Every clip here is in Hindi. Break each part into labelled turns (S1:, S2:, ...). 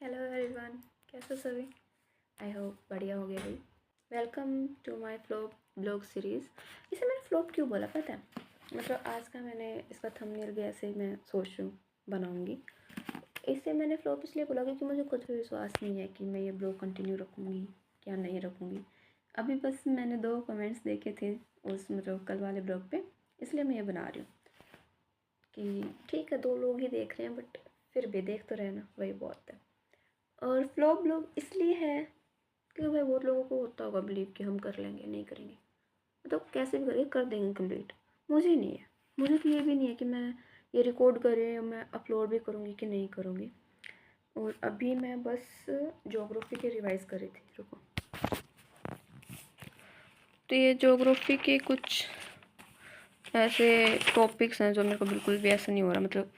S1: हेलो एवरीवन, कैसे हो सभी। आई होप बढ़िया हो गया भाई। Welcome to my flop vlog series. इसे मैंने फ्लोप क्यों बोला पता है, मतलब आज का मैंने इसका थंबनेल भी ऐसे ही मैं सोच रही हूँ बनाऊँगी। इसे मैंने फ्लोप इसलिए बोला क्योंकि मुझे खुद भी विश्वास नहीं है कि मैं ये ब्लॉग कंटिन्यू रखूँगी क्या नहीं रखूँगी। अभी बस मैंने 2 कमेंट्स देखे थे उस मतलब कल वाले ब्लॉग पे, इसलिए मैं ये बना रही हूँ कि ठीक है 2 लोग ही देख रहे हैं बट फिर भी देख तो रहना, वही बहुत है। और फ्लॉप ब्लॉग इसलिए है क्योंकि भाई बहुत लोगों को होता होगा बिलीव कि हम कर लेंगे, नहीं करेंगे, मतलब कैसे भी करके कर देंगे कंप्लीट। मुझे नहीं है, मुझे तो ये भी नहीं है कि मैं ये रिकॉर्ड करें और मैं अपलोड भी करूँगी कि नहीं करूँगी। और अभी मैं बस ज्योग्राफी के रिवाइज़ कर रही थी, रुको। तो ये ज्योग्राफी के कुछ ऐसे टॉपिक्स हैं जो मेरे को बिल्कुल भी ऐसा नहीं हो रहा, मतलब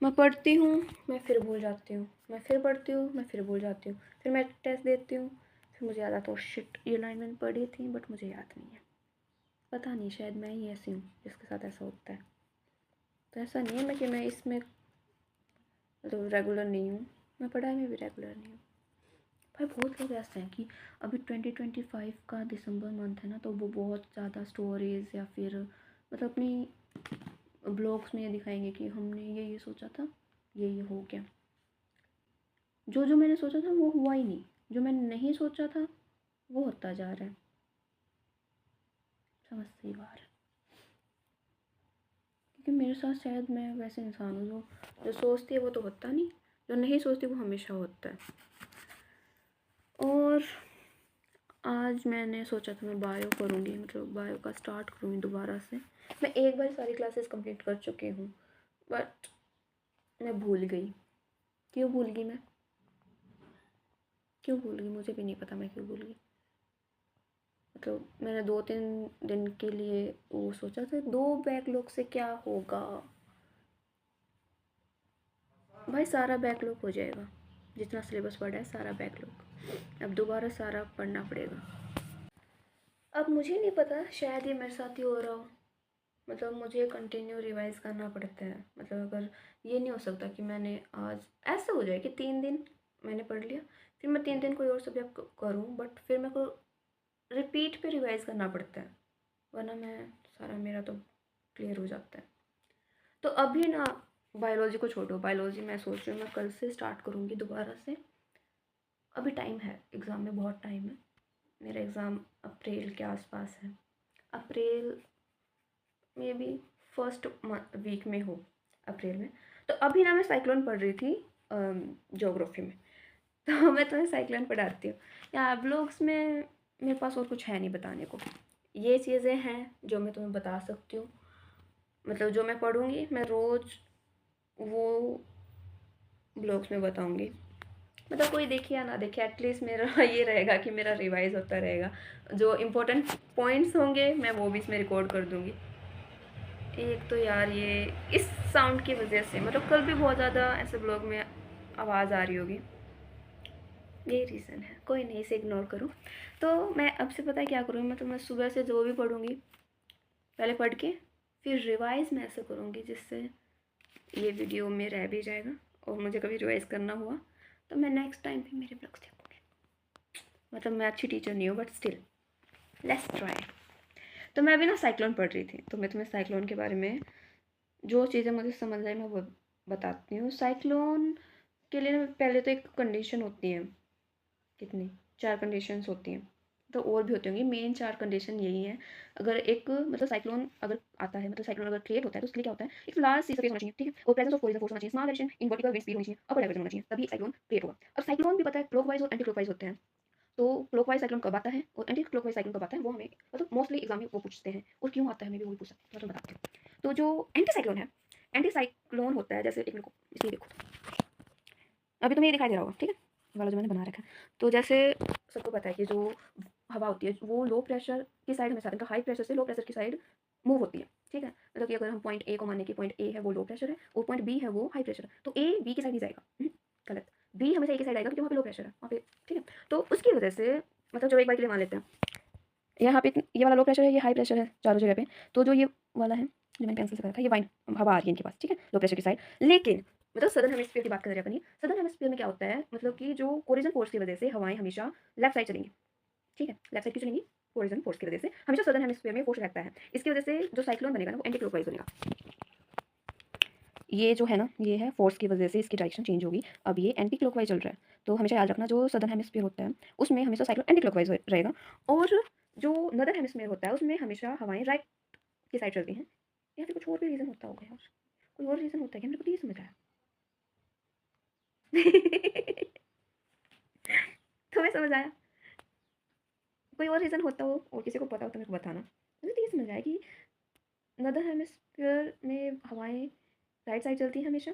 S1: मैं पढ़ती हूँ मैं फिर भूल जाती हूँ, मैं फिर पढ़ती हूँ मैं फिर भूल जाती हूँ, फिर मैं टेस्ट देती हूँ फिर मुझे याद आता है शिट ये लाइन मैंने पढ़ी थी बट मुझे याद नहीं है। पता नहीं, शायद मैं ही ऐसी हूँ जिसके साथ ऐसा होता है। तो ऐसा नहीं है मैं कि मैं इसमें मतलब रेगुलर नहीं हूँ, मैं पढ़ाई में भी रेगुलर नहीं हूँ। भाई बहुत लोग ऐसे हैं कि अभी 2025 का दिसंबर मंथ है ना, तो वो बहुत ज़्यादा स्टोरीज़ या फिर मतलब अपनी ब्लॉग्स में ये दिखाएंगे कि हमने ये सोचा था, ये हो गया। जो जो मैंने सोचा था वो हुआ ही नहीं, जो मैंने नहीं सोचा था वो होता जा रहा है। समझ से बाहर, क्योंकि मेरे साथ शायद मैं वैसे इंसान हूँ जो जो सोचती है वो तो होता नहीं, जो नहीं सोचती वो हमेशा होता है। और आज मैंने सोचा था मैं बायो करूँगी, मतलब बायो का स्टार्ट करूँगी दोबारा से। मैं एक बार सारी क्लासेस कंप्लीट कर चुकी हूँ बट मैं भूल गई। क्यों भूल गई मैं, क्यों भूल गई मुझे भी नहीं पता मैं क्यों भूल गई। मतलब मैंने 2-3 दिन के लिए वो सोचा था 2 बैकलॉग से क्या होगा। भाई सारा बैकलॉग हो जाएगा, जितना सिलेबस पढ़ा है सारा बैकलॉग, अब दोबारा सारा पढ़ना पड़ेगा। अब मुझे नहीं पता, शायद ये मेरे साथ ही हो रहा हो, मतलब मुझे कंटिन्यू रिवाइज़ करना पड़ता है। मतलब अगर ये नहीं हो सकता कि मैंने आज ऐसा हो जाए कि 3 दिन मैंने पढ़ लिया फिर मैं 3 दिन कोई और सब्जेक्ट करूँ, बट फिर मेरे को रिपीट पे रिवाइज़ करना पड़ता है, वरना मैं सारा मेरा तो क्लियर हो जाता है। तो अभी ना बायोलॉजी को छोड़ो, बायोलॉजी मैं सोच रही हूँ मैं कल से स्टार्ट करूँगी दोबारा से। अभी टाइम है, एग्ज़ाम में बहुत टाइम है। मेरा एग्ज़ाम अप्रैल के आसपास है, अप्रैल मे बी फर्स्ट वीक में हो, अप्रैल में। तो अभी ना मैं साइक्लोन पढ़ रही थी ज्योग्राफी में, तो मैं तुम्हें साइक्लोन पढ़ाती हूँ। या ब्लॉग्स में मेरे पास और कुछ है नहीं बताने को, ये चीज़ें हैं जो मैं तुम्हें बता सकती हूँ। मतलब जो मैं पढ़ूँगी मैं रोज़ वो ब्लॉग्स में बताऊँगी। मतलब कोई देखे या ना देखे एटलीस्ट मेरा ये रहेगा कि मेरा रिवाइज़ होता रहेगा। जो इम्पोर्टेंट पॉइंट्स होंगे मैं वो भी इसमें रिकॉर्ड कर दूँगी। एक तो यार ये इस साउंड की वजह से मतलब कल भी बहुत ज़्यादा ऐसे ब्लॉग में आवाज़ आ रही होगी, यही रीज़न है। कोई नहीं, इसे इग्नोर करो। तो मैं अब से पता है क्या करूँगी, मैं तो मैं सुबह से जो भी पढ़ूँगी पहले पढ़ के फिर रिवाइज़ मैं ऐसे करूँगी जिससे ये वीडियो में रह भी जाएगा और मुझे कभी रिवाइज़ करना हुआ तो मैं नेक्स्ट टाइम भी मेरे ब्लॉग्स देखूँगी। मतलब मैं अच्छी टीचर नहीं हूँ बट स्टिल लेट्स ट्राई। तो मैं अभी ना साइक्लोन पढ़ रही थी, तो मैं तुम्हें साइक्लोन के बारे में जो चीज़ें मुझे समझ आई मैं वो बताती हूँ। साइक्लोन के लिए ना पहले तो एक कंडीशन होती है, कितनी 4 कंडीशंस होती हैं, तो और भी होती होंगी, मेन 4 कंडीशन यही है। अगर एक मतलब साइक्लोन अगर आता है, मतलब साइक्लोन अगर क्रिएट होता है तो उसके लिए क्या होता है, एक लार्ज सी सरफेस होना चाहिए, ठीक है, और प्रेजेंस ऑफ कोलिजन फोर्स होना चाहिए, small variation in vertical wind speed होनी चाहिए, अपर डायवर्जन होना चाहिए, तभी साइक्लोन क्रिएट होगा। अब साइक्लोन भी पता है क्लॉकवाइज और एंटी क्लॉकवाइज होते हैं, तो क्लॉकवाइज साइक्लोन कब आता है और एंटी क्लॉकवाइज साइक्लोन कब आता है वो हमें मतलब मोस्टली एग्जाम में वो पूछते हैं, और क्यों आता है हमें भी वो पूछ सकते हैं, तो मैं बताती हूँ। तो जो एंटी साइक्लोन है, एंटी साइक्लोन होता है जैसे एक मिनट को इसलिए देखो, अभी तुम्हें ये दिखाई दे रहा होगा, ठीक है, वाला जो मैंने बना रखा है। तो जैसे सबको पता है कि जो हवा होती है वो लो प्रेशर की साइड हमेशा, मतलब हाई प्रेशर से लो प्रेशर की साइड मूव होती है, ठीक है। मतलब कि अगर हम पॉइंट ए को माने कि पॉइंट ए है वो लो प्रेशर है और पॉइंट बी है वो हाई प्रेशर है, तो ए बी की साइड नहीं जाएगा, गलत, बी हमेशा ए की साइड आएगा क्योंकि वहाँ पे लो प्रेशर है वहाँ पे, ठीक है। तो उसकी वजह से मतलब जो एक बार के लिए मान लेते हैं यहाँ पे ये वाला लो प्रेशर है, ये हाई प्रेशर है चारों जगह पे, तो जो ये वाला है जो मैंने पेंसिल से करा था ये वाइन हवा आ रही है इनके पास, ठीक है, लो प्रेशर की साइड। लेकिन मतलब सदर्न हेमिस्फीयर की बात कर रहे हैं अपनी। सदर्न हेमिस्फीयर में क्या होता है, मतलब कि जो कोरिजन फोर्स की वजह से हवाएं हमेशा लेफ्ट साइड चलेंगी, ठीक है, लेफ्ट साइड क्यों चलेंगी, कोरिजन फोर्स की वजह से हमेशा सदर्न हेमिस्फीयर में फोर्स रहता है। इसकी वजह से जो साइक्लोन बनेगा ना वो एंटी क्लॉकवाइज बनेगा। ये जो है ना, ये है फोर्स की वजह से इसकी डायरेक्शन चेंज होगी। अब ये एंटी क्लॉकवाइज चल रहा है, तो हमेशा याद रखना जो सदर्न हेमिस्फीयर होता है उसमें हमेशा साइक्लोन एंटी क्लॉकवाइज रहेगा, और जो नदर्न हेमिस्फीयर होता है उसमें हमेशा हवाएं राइट की साइड चलती हैं। या फिर कुछ और भी रीज़न होता होगा यार, कोई और रीज़न होता है क्या, मेरे को तो ये समझ आया। तुम्हें समझ आया? कोई और रीज़न होता हो और किसी को पता हो तो मेरे को बताना। मुझे तो ये समझ आया कि नदर्न हेमिस्फीयर में हवाएं राइट साइड चलती हैं हमेशा,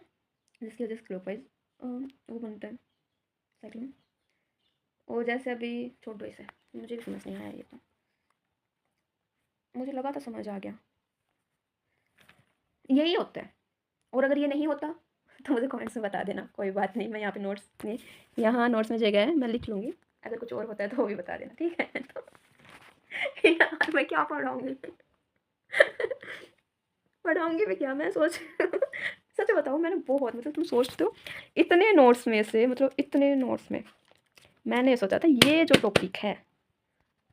S1: जिसकी वजह से क्लॉकवाइज वो बनता है साइक्लोन। और जैसे अभी छोड़ दो इसे, मुझे भी समझ नहीं आया ये तो, मुझे लगा था समझ आ गया, यही होता है। और अगर ये नहीं होता तो मुझे कमेंट्स में बता देना, कोई बात नहीं, मैं यहाँ पे नोट्स में, यहाँ नोट्स में जगह है, मैं लिख लूँगी। अगर कुछ और होता है तो वो भी बता देना, ठीक है। तो यार मैं क्या पढ़ाऊँगी, पढ़ाऊँगी भी क्या, मैं सोच सच बताऊँ मैंने बहुत, मतलब तुम सोचते हो इतने नोट्स में से, मतलब इतने नोट्स में मैंने सोचा था ये जो टॉपिक है,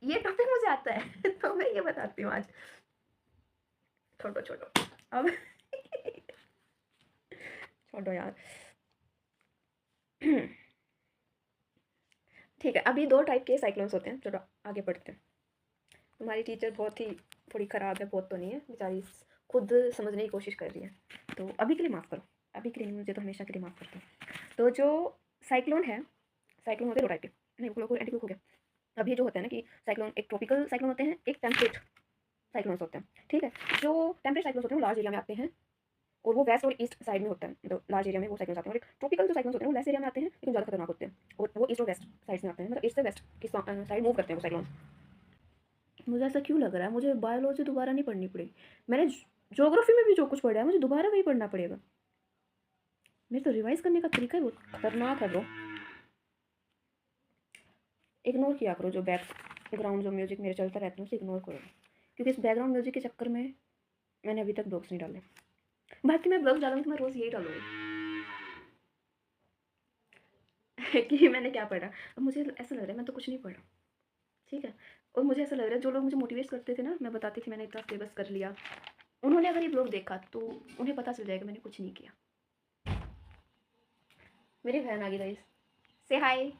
S1: ये टॉपिक मुझे आता है तो मैं ये बताती हूँ आज। छोड़ो छोड़ो अब छोड़ो यार। ठीक है, अभी दो टाइप के साइक्लोन्स होते हैं, चलो आगे बढ़ते हैं। हमारी टीचर बहुत ही थोड़ी ख़राब है, बहुत तो नहीं है बेचारी, खुद समझने की कोशिश कर रही है, तो अभी के लिए माफ़ करो, अभी के लिए मुझे तो हमेशा के लिए माफ़ करते हैं। तो जो साइक्लोन है, साइक्लोन होते हैं दो टाइप के, नहीं क्लोक और एंटी क्लोक हो गया। अभी जो होता है ना कि साइक्लोन, एक ट्रॉपिकल साइक्लोन होते हैं, एक टेम्परेट साइक्लोन्स होते हैं, ठीक है। जो टेम्परेट साइक्लोन्स होते हैं वो लार्ज एरिया में आते हैं, और वो वेस्ट और ईस्ट साइड में होता है, मतलब लार्ज एरिया में वो साइक्लोन्स आते हैं। और ट्रॉपिकल जो साइक्लोन्स होते हैं वो लेस एरिया में आते हैं लेकिन ज़्यादा खतरनाक होते हैं, और वो ईस्ट और वेस्ट साइड में आते हैं, मतलब ईस्ट से वेस्ट की साइड मूव करते हैं वो साइक्लोन्स। मुझे ऐसा क्यों लग रहा है मुझे बायोलॉजी दोबारा नहीं पढ़नी पड़ेगी, मैंने ज्योग्राफी में भी जो कुछ पढ़ा है मुझे दोबारा वही पढ़ना पड़ेगा। मेरे तो रिवाइज करने का तरीका ही बहुत खतरनाक है ब्रो। इग्नोर किया करो जो बैकग्राउंड जो म्यूजिक मेरे चलता रहता है उसे इग्नोर करो, क्योंकि इस बैकग्राउंड म्यूजिक के चक्कर में मैंने अभी तक ब्लॉग्स नहीं डाले। बाकी मैं ब्लॉग डालूंगी तो मैं रोज़ यही डालूंगी कि मैंने क्या पढ़ा। अब मुझे ऐसा लग रहा है मैं तो कुछ नहीं पढ़ा, ठीक है। और मुझे ऐसा लग रहा है जो लोग मुझे मोटिवेट करते थे ना, मैं बताती थी मैंने इतना सिलेबस कर लिया, उन्होंने अगर ये ब्लॉग देखा तो उन्हें पता चल जाएगा मैंने कुछ नहीं किया। मेरी बहन आ गई गाइस, से हाय।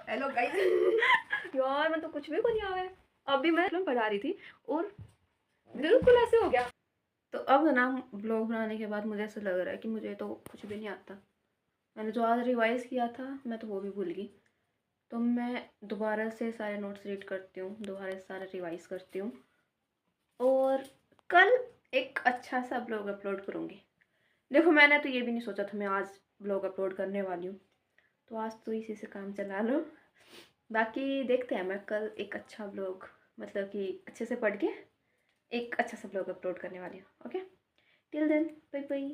S1: Hello guys. यार मैं तो कुछ भी नहीं आया है, अभी मैं फिल्म पढ़ा रही थी और बिल्कुल ऐसे हो गया। तो अब ना ब्लॉग बनाने के बाद मुझे ऐसा लग रहा है कि मुझे तो कुछ भी नहीं आता, मैंने जो आज रिवाइज किया था मैं तो वो भी भूल गई। तो मैं दोबारा से सारे नोट्स रीड करती हूँ, दोबारा से सारा रिवाइज करती हूँ, और कल एक अच्छा सा ब्लॉग अपलोड करूँगी। देखो मैंने तो ये भी नहीं सोचा था मैं आज ब्लॉग अपलोड करने वाली हूँ, तो आज तो इसी से काम चला लो। बाकी देखते हैं, मैं कल एक अच्छा ब्लॉग, मतलब कि अच्छे से पढ़ के एक अच्छा सा ब्लॉग अपलोड करने वाली हूँ। Okay, till then bye bye.